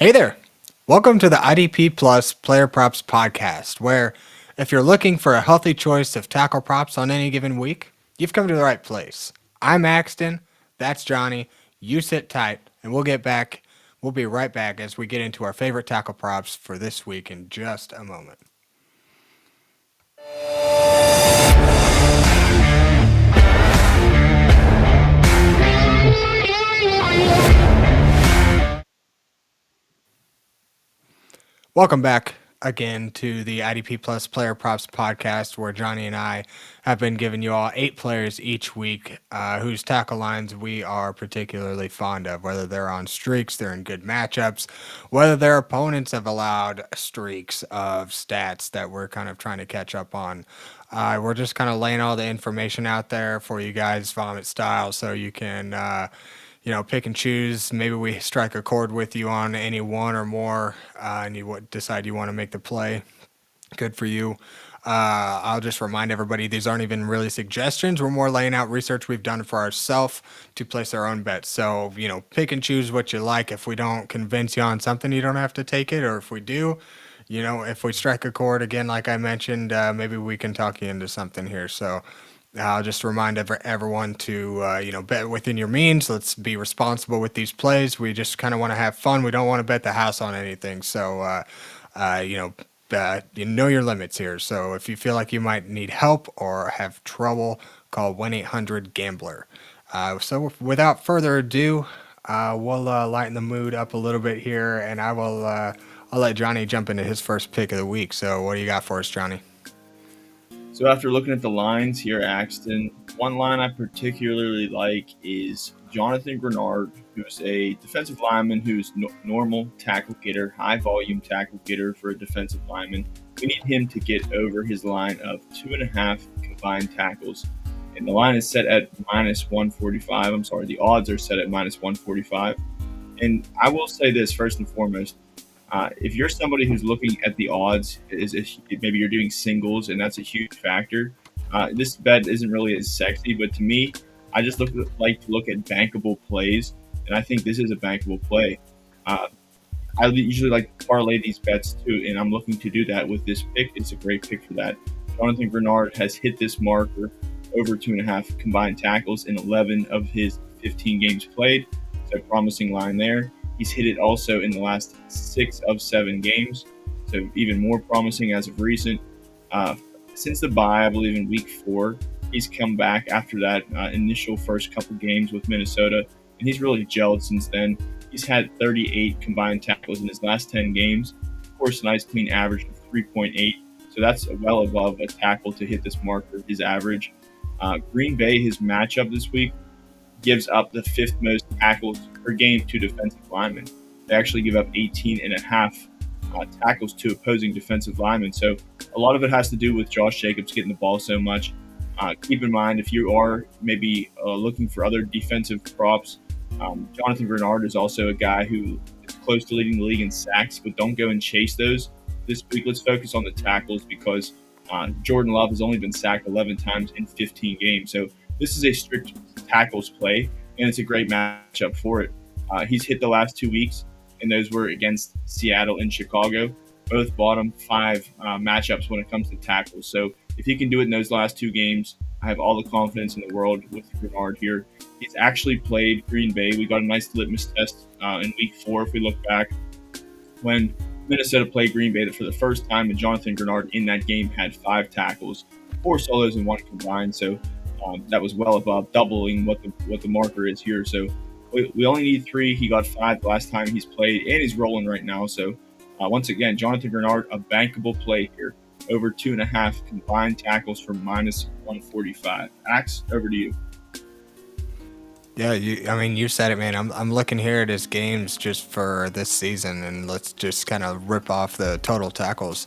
Hey there. Welcome to the IDP Plus Player Props Podcast, where if you're looking for a healthy choice of tackle props on any given week, you've come to the right place. I'm Axton, that's Johnny. You sit tight, and we'll get back. We'll be right back as we get into our favorite tackle props for this week in just a moment. Welcome back again to the IDP Plus Player Props Podcast, where Johnny and I have been giving you all 8 players each week whose tackle lines we are particularly fond of, whether they're on streaks, they're in good matchups, whether their opponents have allowed streaks of stats that we're kind of trying to catch up on. We're just kind of laying all the information out there for you guys, vomit style, so you can pick and choose. Maybe we strike a chord with you on any one or more, and you decide you want to make the play. Good for you. I'll just remind everybody, these aren't even really suggestions. We're more laying out research we've done for ourselves to place our own bets. So, pick and choose what you like. If we don't convince you on something, you don't have to take it. Or if we do, if we strike a chord, again, like I mentioned, maybe we can talk you into something here. So, I'll just remind everyone to, bet within your means. Let's be responsible with these plays. We just kind of want to have fun. We don't want to bet the house on anything. So, you know your limits here. So if you feel like you might need help or have trouble, call 1-800-GAMBLER. So without further ado, we'll lighten the mood up a little bit here, and I'll let Johnny jump into his first pick of the week. So what do you got for us, Johnny? So after looking at the lines here, Axton, one line I particularly like is Jonathan Greenard, who's a defensive lineman who's normal tackle getter, high volume tackle getter for a defensive lineman. We need him to get over his line of 2.5 combined tackles. And the line is set at -145. I'm sorry, the odds are set at -145. And I will say this first and foremost. If you're somebody who's looking at the odds, maybe you're doing singles, and that's a huge factor. This bet isn't really as sexy, but to me, I just like to look at bankable plays, and I think this is a bankable play. I usually like to parlay these bets too, and I'm looking to do that with this pick. It's a great pick for that. Jonathan Greenard has hit this marker over 2.5 combined tackles in 11 of his 15 games played. So promising line there. He's hit it also in the last 6 of 7 games, so even more promising as of recent. Since the bye, I believe in week 4, he's come back after that initial first couple games with Minnesota, and he's really gelled since then. He's had 38 combined tackles in his last 10 games. Of course, a nice clean average of 3.8, so that's well above a tackle to hit this marker, his average. Green Bay, his matchup this week, gives up the 5th most tackles per game to defensive linemen. They actually give up 18.5 tackles to opposing defensive linemen. So a lot of it has to do with Josh Jacobs getting the ball so much. Keep in mind, if you are maybe looking for other defensive props, Jonathan Greenard is also a guy who is close to leading the league in sacks, but don't go and chase those. This week, let's focus on the tackles because Jordan Love has only been sacked 11 times in 15 games. So this is a strict tackles play, and it's a great matchup for it. He's hit the last 2 weeks, and those were against Seattle and Chicago, both bottom 5 matchups when it comes to tackles. So if he can do it in those last 2 games, I have all the confidence in the world with Greenard here. He's actually played Green Bay. We got a nice litmus test in week 4, if we look back, when Minnesota played Green Bay for the first time, and Jonathan Greenard in that game had 5 tackles, 4 solos and 1 combined. So that was well above doubling what the marker is here. So we only need 3. He got 5 the last time he's played, and he's rolling right now. So once again, Jonathan Greenard, a bankable play here. Over 2.5 combined tackles for -145. Axe, over to you. Yeah, you said it, man. I'm looking here at his games just for this season, and let's just kind of rip off the total tackles.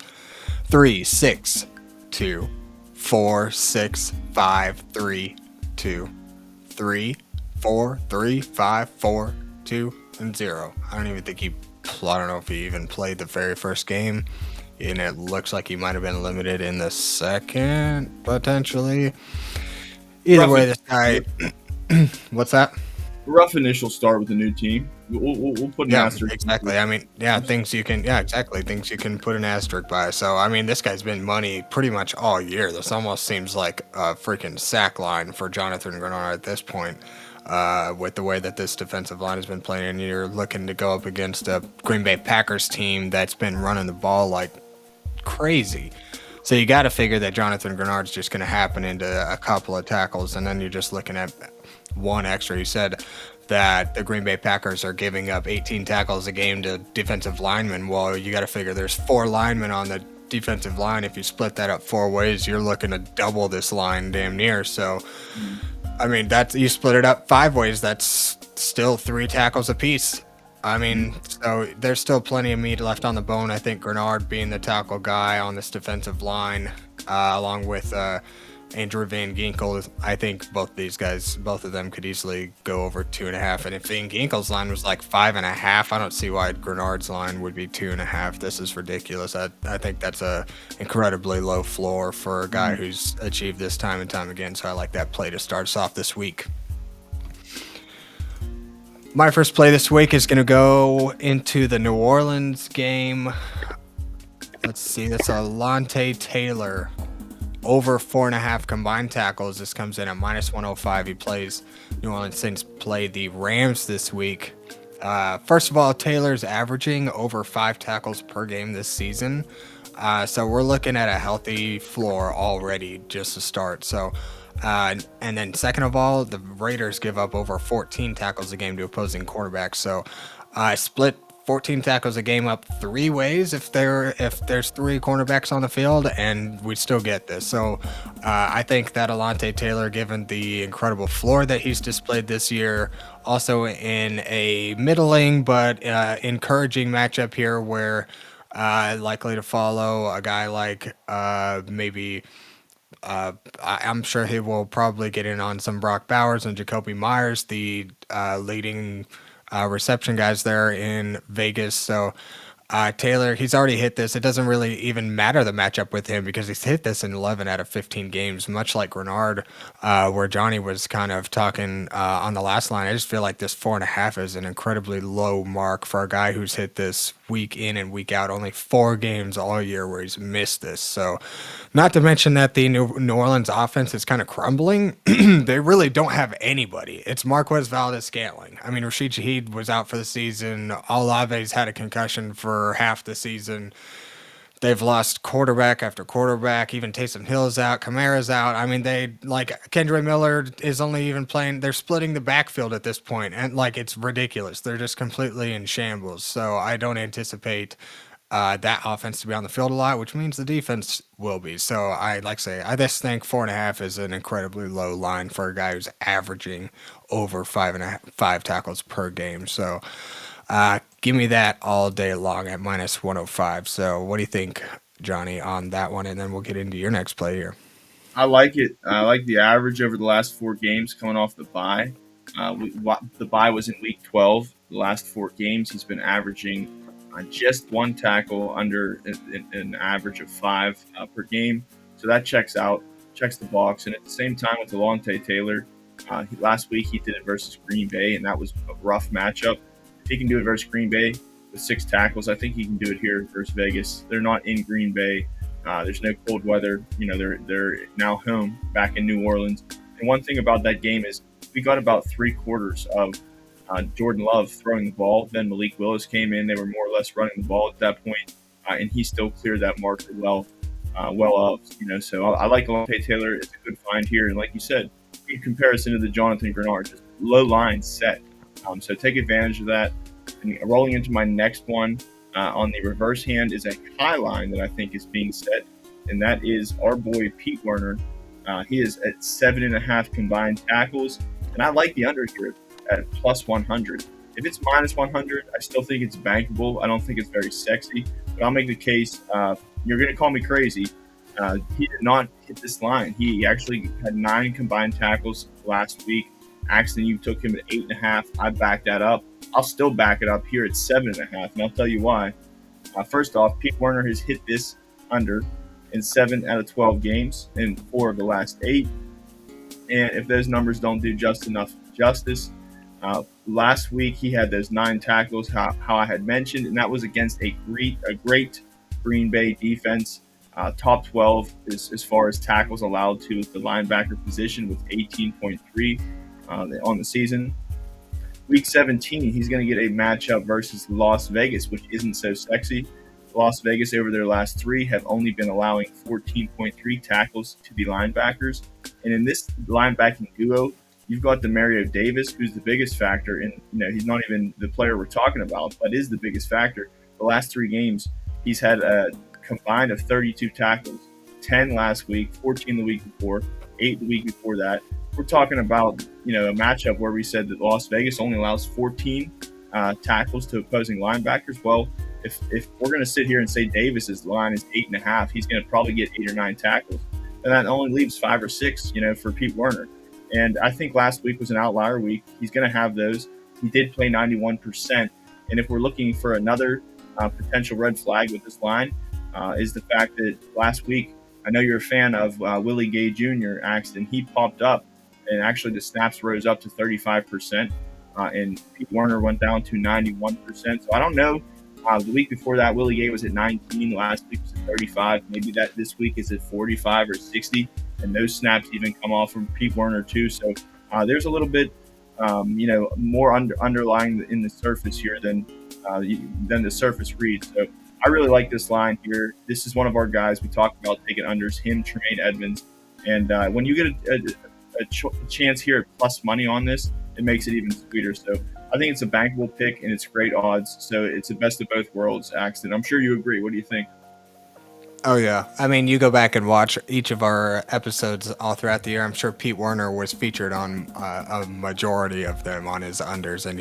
3, 6, 2, 4, 6, 5, 3, 2, 3, 4, 3, 5, 4, 2, and 0. I don't know if he even played the very first game, and it looks like he might have been limited in the second, potentially. Either way, this guy... What's that? rough initial start with a new team. We'll put an asterisk. Exactly. I mean, things you can, exactly. Things you can put an asterisk by. So, I mean, this guy's been money pretty much all year. This almost seems like a freaking sack line for Jonathan Greenard at this point, with the way that this defensive line has been playing. And you're looking to go up against a Green Bay Packers team that's been running the ball like crazy. So you got to figure that Jonathan Greenard's just going to happen into a couple of tackles, and then you're just looking at one extra. You said that the Green Bay Packers are giving up 18 tackles a game to defensive linemen. Well, you got to figure there's 4 linemen on the defensive line. If you split that up 4 ways, you're looking to double this line damn near. So, I mean, that's, you split it up 5 ways, that's still 3 tackles apiece. I mean, so there's still plenty of meat left on the bone. I think Greenard being the tackle guy on this defensive line, along with Andrew Van Ginkel, I think both of them could easily go over 2.5. And if Van Ginkel's line was like 5.5, I don't see why Greenard's line would be 2.5. This is ridiculous. I think that's a incredibly low floor for a guy who's achieved this time and time again. So I like that play to start us off this week. My first play this week is going to go into the New Orleans game. Let's see, that's Alontaetaylor. Over 4.5 combined tackles. This comes in at -105. He plays, New Orleans Saints play the Rams this week. First of all, Taylor's averaging over 5 tackles per game this season. So we're looking at a healthy floor already just to start. So, and then second of all, the Raiders give up over 14 tackles a game to opposing quarterbacks. So split 14 tackles a game up 3 ways if there's 3 cornerbacks on the field, and we still get this. So I think that Alontaetaylor, given the incredible floor that he's displayed this year, also in a middling but encouraging matchup here where likely to follow a guy like I'm sure he will probably get in on some Brock Bowers and Jacoby Myers, the leading reception guys there in Vegas. So Taylor, he's already hit this. It doesn't really even matter the matchup with him because he's hit this in 11 out of 15 games, much like Greenard, where Johnny was kind of talking on the last line. I just feel like this 4.5 is an incredibly low mark for a guy who's hit this week in and week out. Only 4 games all year where he's missed this. So not to mention that the New Orleans offense is kind of crumbling. They really don't have anybody. It's Marquez Valdes-Scantling. I mean, Rashid Shaheed was out for the season. Olave's had a concussion for half the season. They've lost quarterback after quarterback. Even Taysom Hill's out. Kamara's out. I mean, Kendre Miller is only even playing. They're splitting the backfield at this point, and it's ridiculous. They're just completely in shambles. So I don't anticipate that offense to be on the field a lot, which means the defense will be. So I just think 4.5 is an incredibly low line for a guy who's averaging over 5 tackles per game. So give me that all day long at -105. So what do you think, Johnny, on that one? And then we'll get into your next play here. I like it. I like the average over the last 4 games coming off the bye. The bye was in week 12. The last 4 games, he's been averaging just 1 tackle under an average of 5 per game. So that checks the box. And at the same time with Alontaetaylor, last week he did it versus Green Bay, and that was a rough matchup. If he can do it versus Green Bay with 6 tackles, I think he can do it here versus Vegas. They're not in Green Bay. There's no cold weather. They're now home back in New Orleans. And one thing about that game is we got about 3/4 of Jordan Love throwing the ball. Then Malik Willis came in. They were more or less running the ball at that point, and he still cleared that marker well of. So I like Alontaetaylor. It's a good find here, and like you said, in comparison to the Jonathan Greenard, just low line set. So take advantage of that. And rolling into my next one on the reverse hand is a high line that I think is being set, and that is our boy petewerner. He is at 7.5 combined tackles, and I like the under here at +100. If it's -100, I still think it's bankable. I don't think it's very sexy, but I'll make the case. You're going to call me crazy. He did not hit this line. He actually had 9 combined tackles last week. Axton, you took him at 8.5. I backed that up. I'll still back it up here at 7.5, and I'll tell you why. First off, petewerner has hit this under in 7 out of 12 games in 4 of the last 8. And if those numbers don't do just enough justice, Last week he had those 9 tackles, how I had mentioned, and that was against a great Green Bay defense. Top 12 as far as tackles allowed to the linebacker position with 18.3 on the season. Week 17, he's going to get a matchup versus Las Vegas, which isn't so sexy. Las Vegas, over their last 3, have only been allowing 14.3 tackles to the linebackers. And in this linebacking duo, you've got Demario Davis, who's the biggest factor. And he's not even the player we're talking about, but is the biggest factor. The last 3 games, he's had a combined of 32 tackles, 10 last week, 14 the week before, 8 the week before that. We're talking about a matchup where we said that Las Vegas only allows 14 tackles to opposing linebackers. Well, if we're going to sit here and say Davis's line is 8.5, he's going to probably get 8 or 9 tackles, and that only leaves 5 or 6, for Pete Werner. And I think last week was an outlier week. He's going to have those. He did play 91%, and if we're looking for another potential red flag with this line, is the fact that last week, I know you're a fan of Willie Gay Jr., Axton. He popped up, and actually the snaps rose up to 35%, and Pete Werner went down to 91%. So I don't know. The week before that, Willie Gay was at 19. Last week was at 35. Maybe that this week is at 45 or 60, and those snaps even come off from Pete Werner too. So there's a little bit, more underlying in the surface here than the surface reads. So I really like this line here. This is one of our guys we talked about taking unders, him, Tremaine Edmonds. And when you get a chance here at plus money on this, it makes it even sweeter. So I think it's a bankable pick, and it's great odds. So it's the best of both worlds, Axton. I'm sure you agree. What do you think? Oh, yeah. I mean, you go back and watch each of our episodes all throughout the year. I'm sure Pete Werner was featured on a majority of them on his unders, and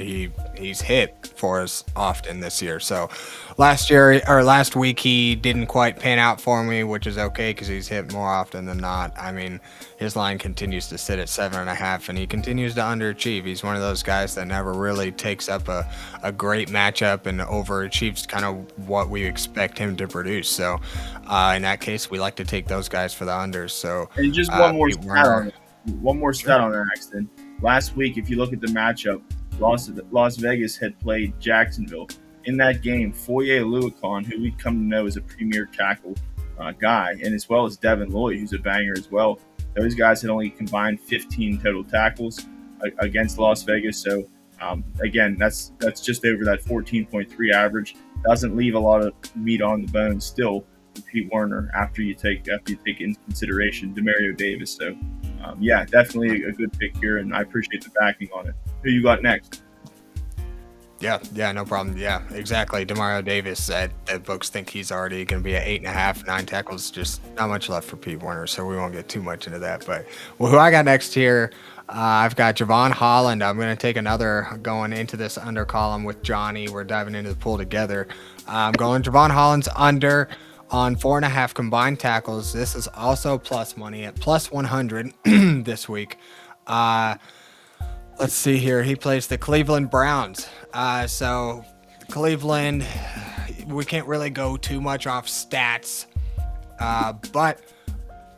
he's hit for us often this year. So last week, he didn't quite pan out for me, which is okay because he's hit more often than not. I mean, his line continues to sit at 7.5, and he continues to underachieve. He's one of those guys that never really takes up a great matchup and overachieves kind of what we expect him to produce. So in that case, we like to take those guys for the unders. So and just one more stat on that, Axton. Last week, if you look at the matchup, Las Vegas had played Jacksonville. In that game, Foye Oluokun, who we've come to know as a premier tackle guy, and as well as Devin Lloyd, who's a banger as well. Those guys had only combined 15 total tackles against Las Vegas. So again, that's just over that 14.3 average. Doesn't leave a lot of meat on the bone still with Pete Werner after you take into consideration Demario Davis. So yeah, definitely a good pick here, and I appreciate the backing on it. Who you got next? Yeah, no problem. Yeah, exactly. Demario Davis, the books think he's already going to be at 8.5, 9 tackles. Just not much left for Pete Werner, so we won't get too much into that. But who I got next here, I've got Jevonholland. I'm going to take another going into this under column with Johnny. We're diving into the pool together. I'm going Jevonholland's under on 4.5 combined tackles. This is also plus money at plus 100 this week. Let's see here. He plays the Cleveland Browns. So Cleveland, we can't really go too much off stats, but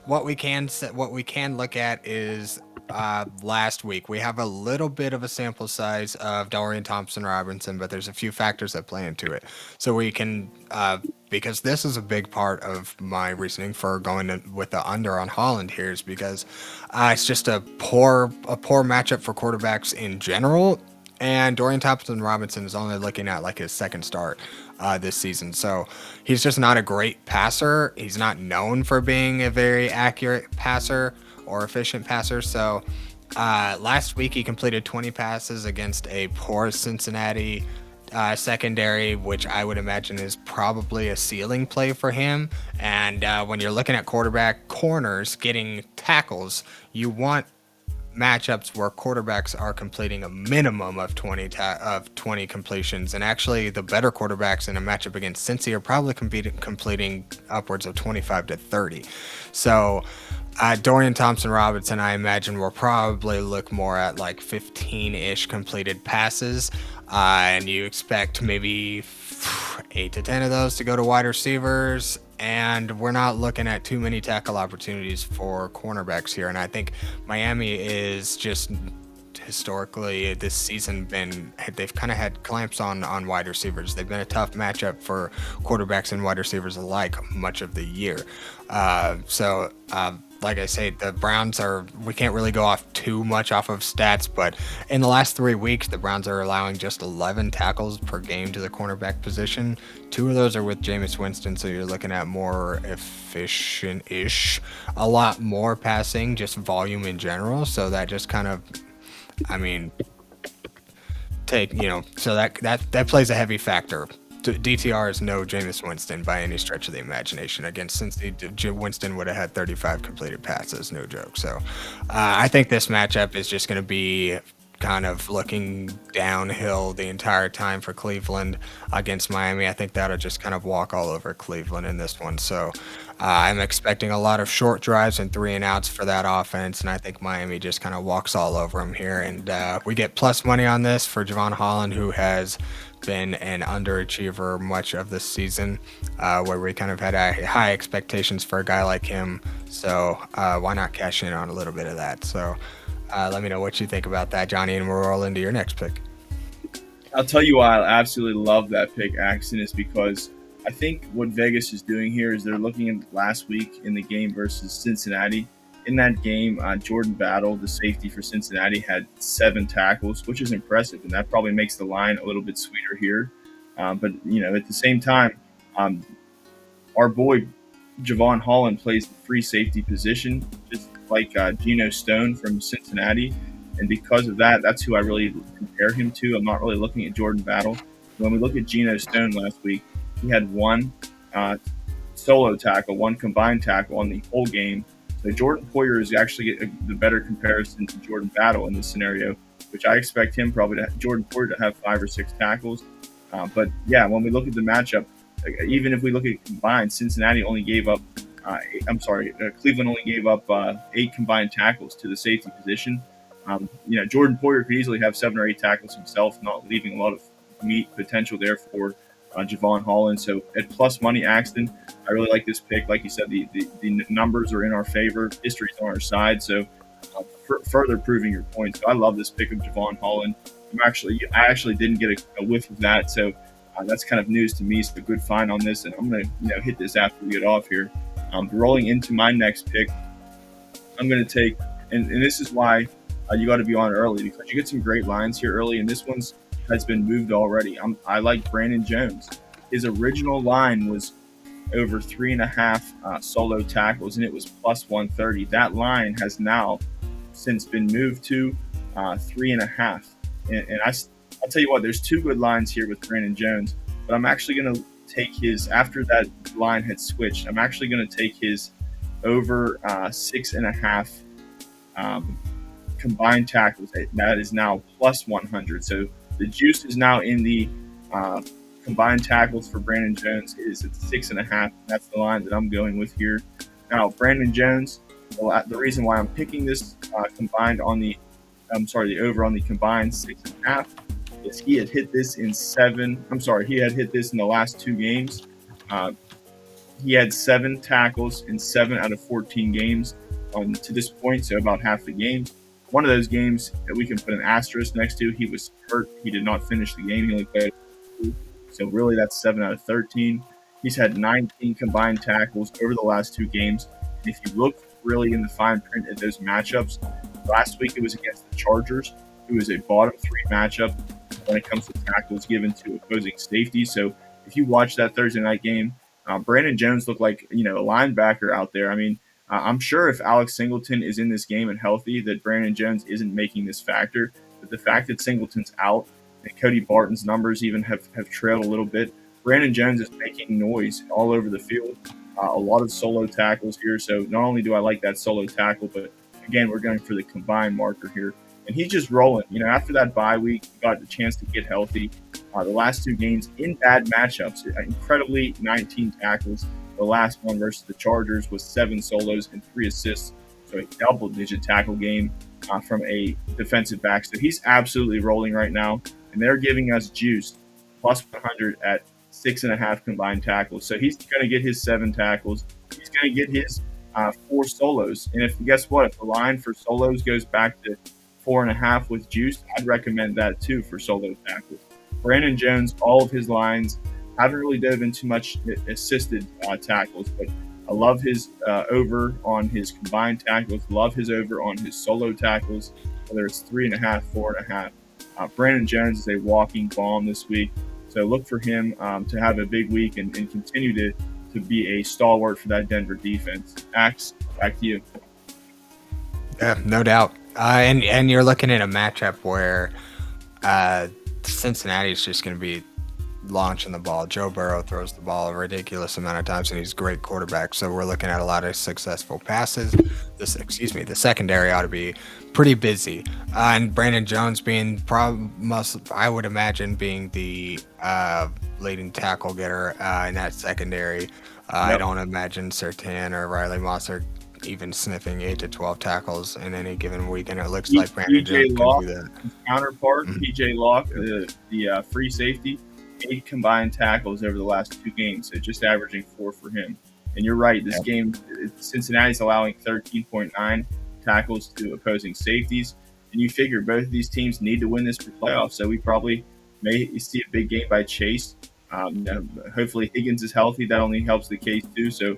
what we can look at is last week. We have a little bit of a sample size of Dorian Thompson-Robinson, but there's a few factors that play into it. So we can, because this is a big part of my reasoning for going with the under on Holland here, is because it's just a poor matchup for quarterbacks in general. And Dorian Thompson-Robinson is only looking at like his second start this season. So he's just not a great passer. He's not known for being a very accurate passer or efficient passer. So last week he completed 20 passes against a poor Cincinnati secondary, which I would imagine is probably a ceiling play for him. And when you're looking at quarterback corners getting tackles, you want matchups where quarterbacks are completing a minimum of 20 completions, and actually the better quarterbacks in a matchup against Cincy are probably completing upwards of 25 to 30. So Dorian Thompson-Robinson, I imagine, will probably look more at like 15-ish completed passes, and you expect maybe 8 to 10 of those to go to wide receivers. And we're not looking at too many tackle opportunities for cornerbacks here. And I think Miami is just historically this season they've kind of had clamps on wide receivers. They've been a tough matchup for quarterbacks and wide receivers alike much of the year. Like I say, the Browns we can't really go off too much off of stats, but in the last 3 weeks, the Browns are allowing just 11 tackles per game to the cornerback position. 2 of those are with Jameis Winston, so you're looking at more efficient-ish, a lot more passing, just volume in general. So that just kind of, I mean, so that plays a heavy factor. DTR is no Jameis Winston by any stretch of the imagination. Against Cincy, Winston would have had 35 completed passes, no joke. So I think this matchup is just going to be kind of looking downhill the entire time for Cleveland against Miami. I think that'll just kind of walk all over Cleveland in this one. So I'm expecting a lot of short drives and 3 and outs for that offense, and I think Miami just kind of walks all over them here. And we get plus money on this for Jevonholland, who has been an underachiever much of the season, where we kind of had high expectations for a guy like him. So why not cash in on a little bit of that? So let me know what you think about that, Johnny, and we'll roll into your next pick. I'll tell you why I absolutely love that pick, Axton, is because I think what Vegas is doing here is they're looking at last week in the game versus Cincinnati. In that game, Jordan Battle, the safety for Cincinnati, had 7 tackles, which is impressive, and that probably makes the line a little bit sweeter here. But, at the same time, our boy Jevonholland plays the free safety position, just like Geno Stone from Cincinnati. And because of that, that's who I really compare him to. I'm not really looking at Jordan Battle. When we look at Geno Stone last week, he had 1 solo tackle, 1 combined tackle on the whole game. So Jordan Poyer is actually the better comparison to Jordan Battle in this scenario, which I expect him Jordan Poyer to have 5 or 6 tackles. But yeah, when we look at the matchup, even if we look at combined, Cincinnati only gave up, Cleveland only gave up 8 combined tackles to the safety position. Jordan Poyer could easily have 7 or 8 tackles himself, not leaving a lot of meat potential there for Jevonholland. So at plus money, Axton, I really like this pick. Like you said, the numbers are in our favor. History's on our side. So further proving your point. So I love this pick of Jevonholland. I actually didn't get a whiff of that. So that's kind of news to me. So a good find on this. And I'm going to hit this after we get off here. Rolling into my next pick, I'm going to take, and this is why you got to be on early, because you get some great lines here early. And this one's has been moved already. I like Brandon Jones. His original line was over 3.5 solo tackles, and it was plus 130. That line has now since been moved to 3.5. And I'll tell you what, there's 2 good lines here with Brandon Jones, but I'm actually going to take his, after that line had switched, I'm actually going to take his over 6.5 combined tackles. That is now plus 100. So the juice is now in the combined tackles for Brandon Jones is at 6.5. That's the line that I'm going with here. Now, Brandon Jones, the reason why I'm picking this the over on the combined 6.5 is he had hit this in the last 2 games. He had 7 tackles in 7 out of 14 games to this point, so about half the games. One of those games that we can put an asterisk next to, he was hurt. He did not finish the game. He only played 2. So really that's 7 out of 13. He's had 19 combined tackles over the last 2 games. And if you look really in the fine print at those matchups, last week it was against the Chargers, who is a bottom 3 matchup when it comes to tackles given to opposing safety. So if you watch that Thursday night game, Brandon Jones looked like a linebacker out there. I mean, I'm sure if Alex Singleton is in this game and healthy, that Brandon Jones isn't making this factor. But the fact that Singleton's out and Cody Barton's numbers even have trailed a little bit, Brandon Jones is making noise all over the field. A lot of solo tackles here. So not only do I like that solo tackle, but again, we're going for the combined marker here. And he's just rolling. After that bye week, he got the chance to get healthy. The last 2 games in bad matchups, incredibly 19 tackles. The last one versus the Chargers was 7 solos and 3 assists. So a double-digit tackle game from a defensive back. So he's absolutely rolling right now. And they're giving us juice plus 100 at 6.5 combined tackles. So he's going to get his 7 tackles. He's going to get his 4 solos. And guess what? If the line for solos goes back to 4.5 with juice, I'd recommend that too for solo tackles. Brandon Jones, all of his lines haven't really dove into much assisted tackles, but I love his over on his combined tackles. Love his over on his solo tackles, whether it's 3.5, 4.5. Brandon Jones is a walking bomb this week, so look for him to have a big week and continue to be a stalwart for that Denver defense. Axe, back to you. Yeah, no doubt. And you're looking at a matchup where Cincinnati is just going to be launching the ball. Joe Burrow throws the ball a ridiculous amount of times, and he's a great quarterback. So we're looking at a lot of successful passes. The secondary ought to be pretty busy. And Brandon Jones being I would imagine being the leading tackle getter in that secondary. Yep. I don't imagine Surtain or Riley Moss are even sniffing 8 to 12 tackles in any given week, and it looks like Brandon Jones can do that. His counterpart, PJ Locke, the free safety, 8 combined tackles over the last 2 games, so just averaging 4 for him. And you're right, this game, Cincinnati's allowing 13.9 tackles to opposing safeties, and you figure both of these teams need to win this for playoffs, so we probably may see a big game by Chase. Hopefully Higgins is healthy. That only helps the case too, so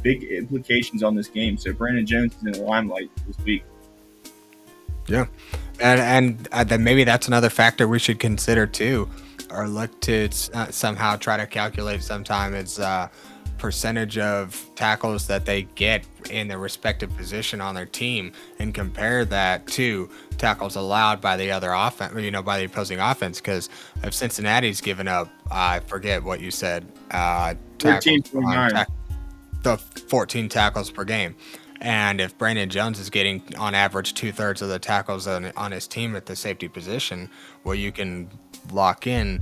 big implications on this game. So Brandon Jones is in the limelight this week. Yeah, and then maybe that's another factor we should consider too, or look to somehow try to calculate sometime is percentage of tackles that they get in their respective position on their team, and compare that to tackles allowed by the other offense, by the opposing offense. Because if Cincinnati's given up, I forget what you said, 13.9. The 14 tackles per game. And if Brandon Jones is getting on average 2/3 of the tackles on his team at the safety position, well, you can lock in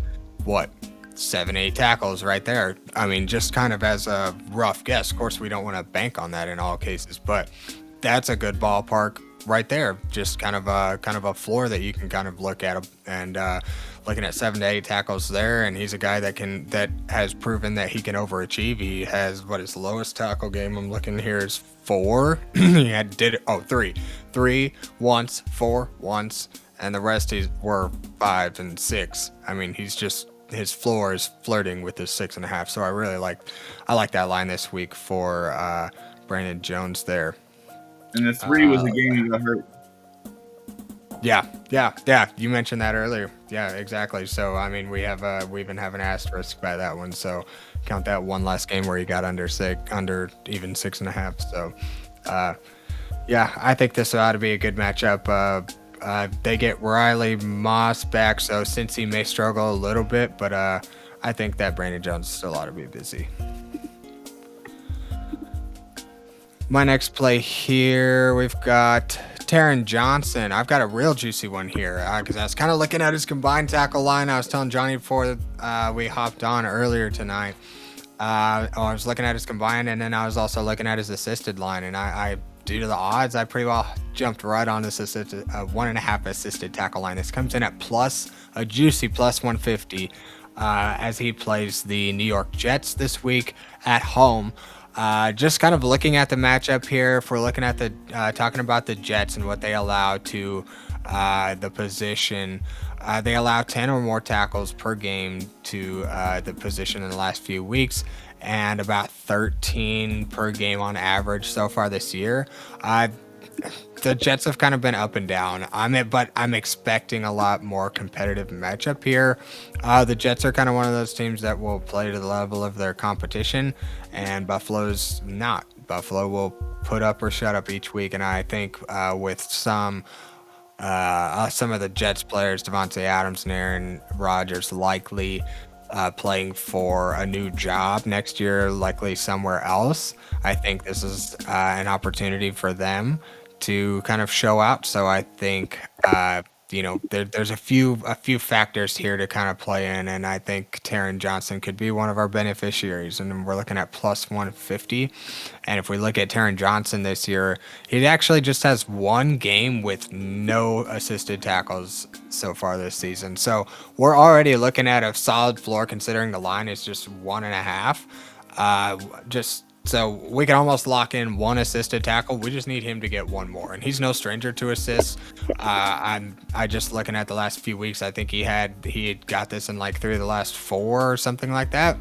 7-8 tackles right there. I mean, just kind of as a rough guess. Of course, we don't want to bank on that in all cases, but that's a good ballpark right there. Just kind of a floor that you can kind of look at, and looking at 7 to 8 tackles there. And he's a guy that has proven that he can overachieve. He has his lowest tackle game I'm looking here is 4. He did 3 once, 4 once, and the rest were 5 and 6. I mean, his floor is flirting with his 6.5. So I like that line this week for Brandon Jones there. And the 3 was the game he got hurt. Yeah. You mentioned that earlier. Yeah, exactly. So I mean, we even have an asterisk by that one. So count that one last game where he got under even 6.5. So yeah, I think this ought to be a good matchup. They get Riley Moss back, so since he may struggle a little bit, but I think that Brandon Jones still ought to be busy. My next play here, we've got Taronjohnson. I've got a real juicy one here because I was kind of looking at his combined tackle line. I was telling Johnny before we hopped on earlier tonight. I was looking at his combined, and then I was also looking at his assisted line, and I due to the odds, I pretty well jumped right on this 1.5 assisted tackle line. This comes in at a juicy plus 150 as he plays the New York Jets this week at home. Just kind of looking at the matchup here, if we're looking at talking about the Jets and what they allow to the position, they allow 10 or more tackles per game to the position in the last few weeks, and about 13 per game on average so far this year. The Jets have kind of been up and down. But I'm expecting a lot more competitive matchup here. The Jets are kind of one of those teams that will play to the level of their competition, and Buffalo's not. Buffalo will put up or shut up each week, and I think with some of the Jets players, Devontae Adams and Aaron Rodgers, likely playing for a new job next year, likely somewhere else, I think this is an opportunity for them to kind of show out. So I think there's a few factors here to kind of play in, and I think Taronjohnson could be one of our beneficiaries. And we're looking at plus 150. And if we look at Taronjohnson this year, he actually just has one game with no assisted tackles so far this season. So we're already looking at a solid floor considering the line is just 1.5. Just So we can almost lock in one assisted tackle. We just need him to get one more, and he's no stranger to assists. I just looking at the last few weeks. I think he had got this in like 3 of the last 4 or something like that.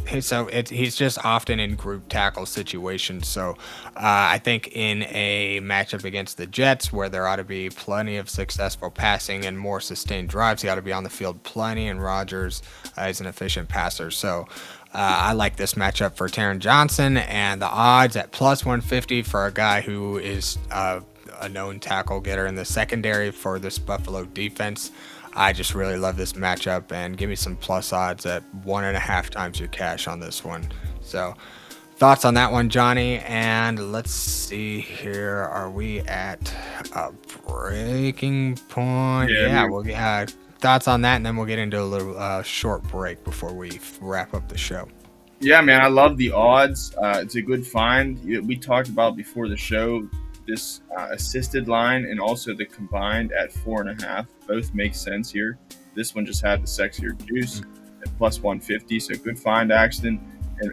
He's just often in group tackle situations. So I think in a matchup against the Jets, where there ought to be plenty of successful passing and more sustained drives, he ought to be on the field plenty. And Rodgers is an efficient passer. So I like this matchup for Taron Johnson, and the odds at plus 150 for a guy who is a known tackle getter in the secondary for this Buffalo defense. I just really love this matchup, and give me some plus odds at 1.5 times your cash on this one. So, thoughts on that one, Johnny? And let's see here. Are we at a breaking point? Yeah, we'll get thoughts on that, and then we'll get into a little short break before we wrap up the show. Yeah, man, I love the odds. It's a good find. We talked about before the show this assisted line and also the combined at 4.5. Both make sense here. This one just had the sexier juice at plus 150. So good find, Axton.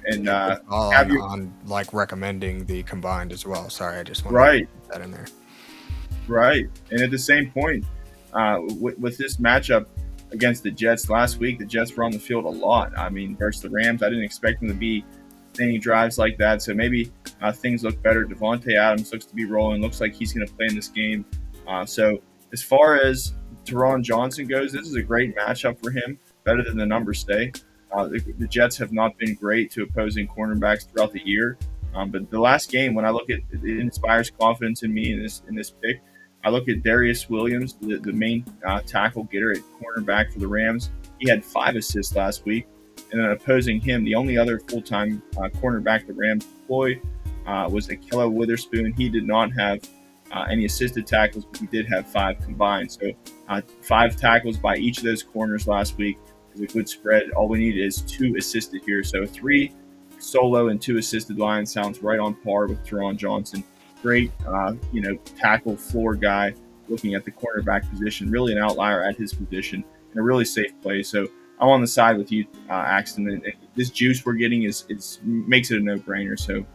And on like recommending the combined as well. Sorry, I just want to put that in there. Right, and at the same point, with this matchup against the Jets last week, the Jets were on the field a lot. I mean, versus the Rams, I didn't expect them to be any drives like that. So maybe things look better. Devontae Adams looks to be rolling. Looks like he's going to play in this game. So as far as Taron Johnson goes, this is a great matchup for him. Better than the numbers say. The Jets have not been great to opposing cornerbacks throughout the year. But the last game, when I look at it, inspires confidence in me in this pick. I look at Darius Williams, the main tackle getter at cornerback for the Rams. He had 5 assists last week. And then opposing him, the only other full-time cornerback the Rams deployed was Ahkello Witherspoon. He did not have any assisted tackles, but he did have 5 combined. So 5 tackles by each of those corners last week is a good spread. All we need is 2 assisted here. So 3 solo and 2 assisted lines sounds right on par with Taron Johnson. Great, tackle floor guy looking at the cornerback position. Really an outlier at his position and a really safe play. So I'm on the side with you, Axton. And this juice we're getting makes it a no-brainer. So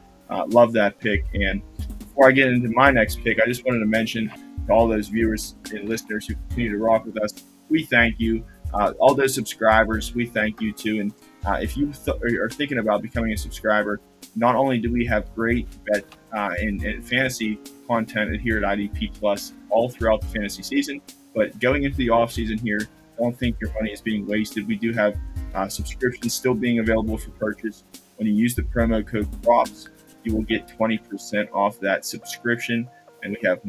love that pick. And before I get into my next pick, I just wanted to mention to all those viewers and listeners who continue to rock with us, we thank you. All those subscribers, we thank you too. And if you are thinking about becoming a subscriber, not only do we have great bet and fantasy content here at IDP Plus all throughout the fantasy season, but going into the off season here, don't think your money is being wasted. We do have subscriptions still being available for purchase. When you use the promo code PROPS, you will get 20% off that subscription. And we have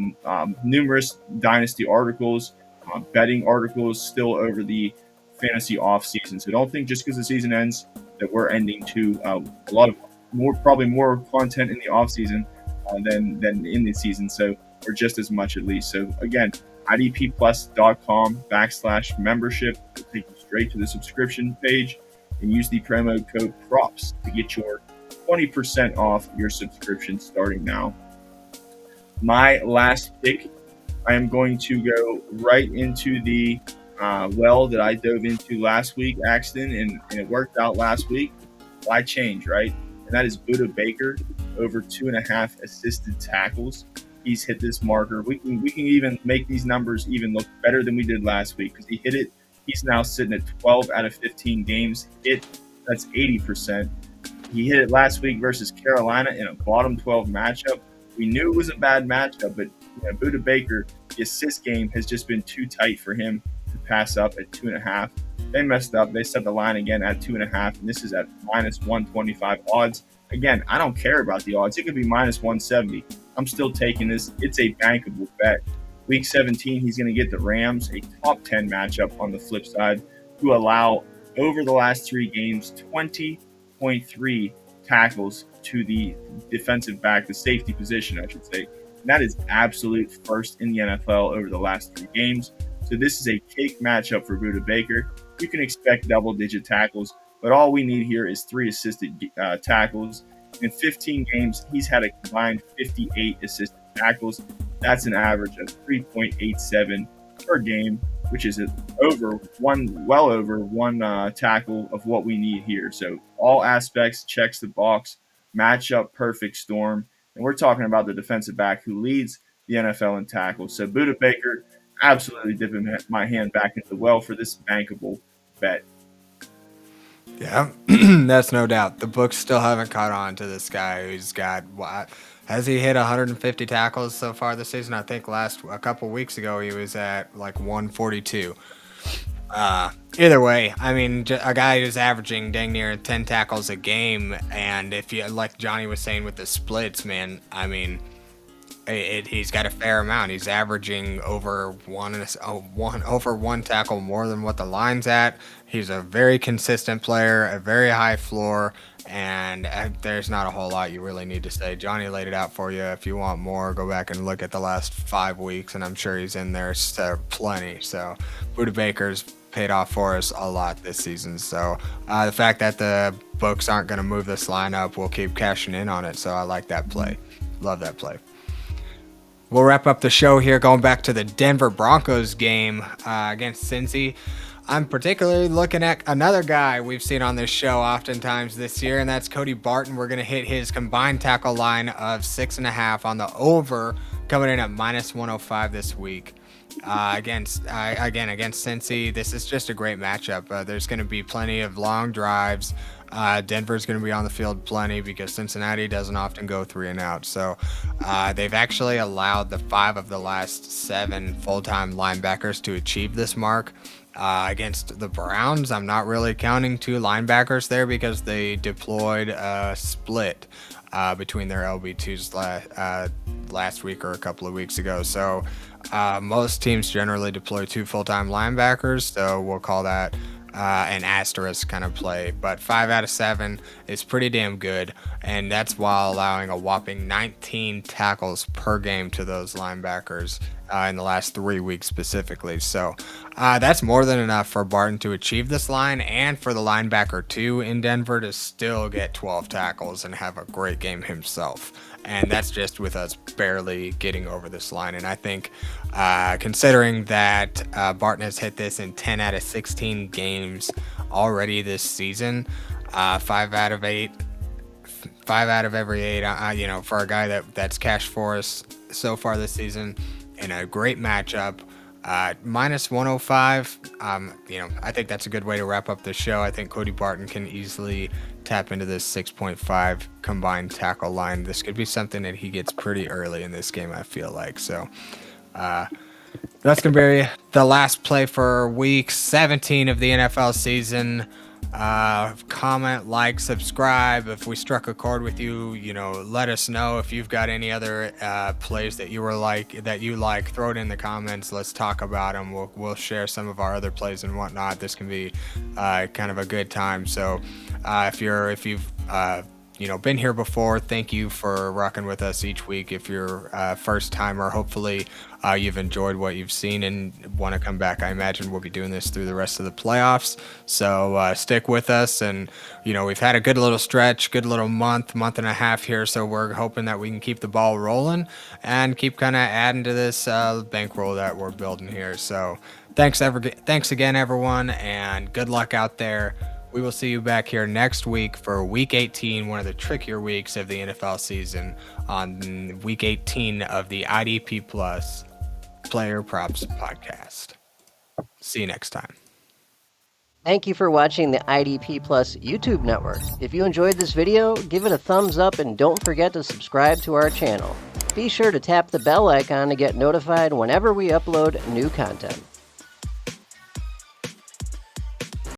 numerous dynasty articles, betting articles still over the fantasy off season. So don't think just because the season ends that we're ending to a lot of probably more content in the off season than in the season. So, or just as much at least. So again, idpplus.com/membership will take you straight to the subscription page, and use the promo code PROPS to get your 20% off your subscription starting now. My last pick, I am going to go right into the well that I dove into last week, Axton, and it worked out last week. Why change, right? And that is Buddabaker over 2.5 assisted tackles. He's hit this marker. We can even make these numbers even look better than we did last week because he hit it. He's now sitting at 12 out of 15 games hit. That's 80%. He hit it last week versus Carolina in a bottom 12 matchup. We knew it was a bad matchup, but Buddabaker, the assist game has just been too tight for him to pass up at 2.5. They messed up. They set the line again at 2.5, and this is at minus 125 odds. Again, I don't care about the odds. It could be minus 170. I'm still taking this. It's a bankable bet. Week 17, he's going to get the Rams, a top 10 matchup on the flip side, who allow over the last 3 games 20.3 tackles to the defensive back, the safety position, I should say. And that is absolute first in the NFL over the last 3 games. So this is a cake matchup for Buddabaker. You can expect double-digit tackles, but all we need here is 3 assisted tackles. In 15 games, he's had a combined 58 assisted tackles. That's an average of 3.87 per game. which is well over one tackle of what we need here. So all aspects checks the box, matchup perfect storm, and we're talking about the defensive back who leads the NFL in tackles. So Buddabaker, absolutely dipping my hand back into the well for this bankable bet. Yeah, that's no doubt. The books still haven't caught on to this guy who's got what? Has he hit 150 tackles so far this season? I think a couple weeks ago he was at like 142. Either way, I mean, a guy who's averaging dang near 10 tackles a game, and if you like Johnny was saying with the splits, man, I mean, he's got a fair amount. He's averaging over one tackle more than what the line's at. He's a very consistent player, a very high floor, and there's not a whole lot you really need to say. Johnny laid it out for you. If you want more, go back and look at the last 5 weeks, and I'm sure he's in there plenty. So Buddabaker's paid off for us a lot this season. So the fact that the books aren't going to move this line up, we'll keep cashing in on it. So I like that play. Love that play. We'll wrap up the show here going back to the Denver Broncos game against Cincy. I'm particularly looking at another guy we've seen on this show oftentimes this year, and that's Codybarton. We're going to hit his combined tackle line of 6.5 on the over, coming in at -105 this week. Against Cincy. This is just a great matchup. There's going to be plenty of long drives. Denver's going to be on the field plenty because Cincinnati doesn't often go 3 and out. So they've actually allowed the 5 of the last 7 full-time linebackers to achieve this mark. Against the Browns, I'm not really counting 2 linebackers there because they deployed a split between their LB2s last week or a couple of weeks ago. So most teams generally deploy 2 full-time linebackers, so we'll call that an asterisk kind of play. But 5 out of 7 is pretty damn good, and that's while allowing a whopping 19 tackles per game to those linebackers in the last 3 weeks specifically. So that's more than enough for Barton to achieve this line, and for the linebacker 2 in Denver to still get 12 tackles and have a great game himself. And that's just with us barely getting over this line. And I think considering that Barton has hit this in 10 out of 16 games already this season, 5 out of every 8, for a guy that's cashed for us so far this season in a great matchup, -105, I think that's a good way to wrap up the show. I think Codybarton can easily tap into this 6.5 combined tackle line. This could be something that he gets pretty early in this game, I feel like. So that's going to be the last play for week 17 of the NFL season. Comment, like, subscribe. If we struck a chord with you, let us know. If you've got any other plays that you like, throw it in the comments. Let's talk about them. We'll share some of our other plays and whatnot. This can be kind of a good time. So if you've been here before, thank you for rocking with us each week. If you're a first timer, hopefully you've enjoyed what you've seen and want to come back. I imagine we'll be doing this through the rest of the playoffs. So stick with us. And, we've had a good little stretch, good little month and a half here. So we're hoping that we can keep the ball rolling and keep kind of adding to this bankroll that we're building here. So thanks again, everyone, and good luck out there. We will see you back here next week for Week 18, one of the trickier weeks of the NFL season, on Week 18 of the IDP Plus Player Props Podcast. See you next time. Thank you for watching the IDP Plus YouTube network. If you enjoyed this video, give it a thumbs up and don't forget to subscribe to our channel. Be sure to tap the bell icon to get notified whenever we upload new content.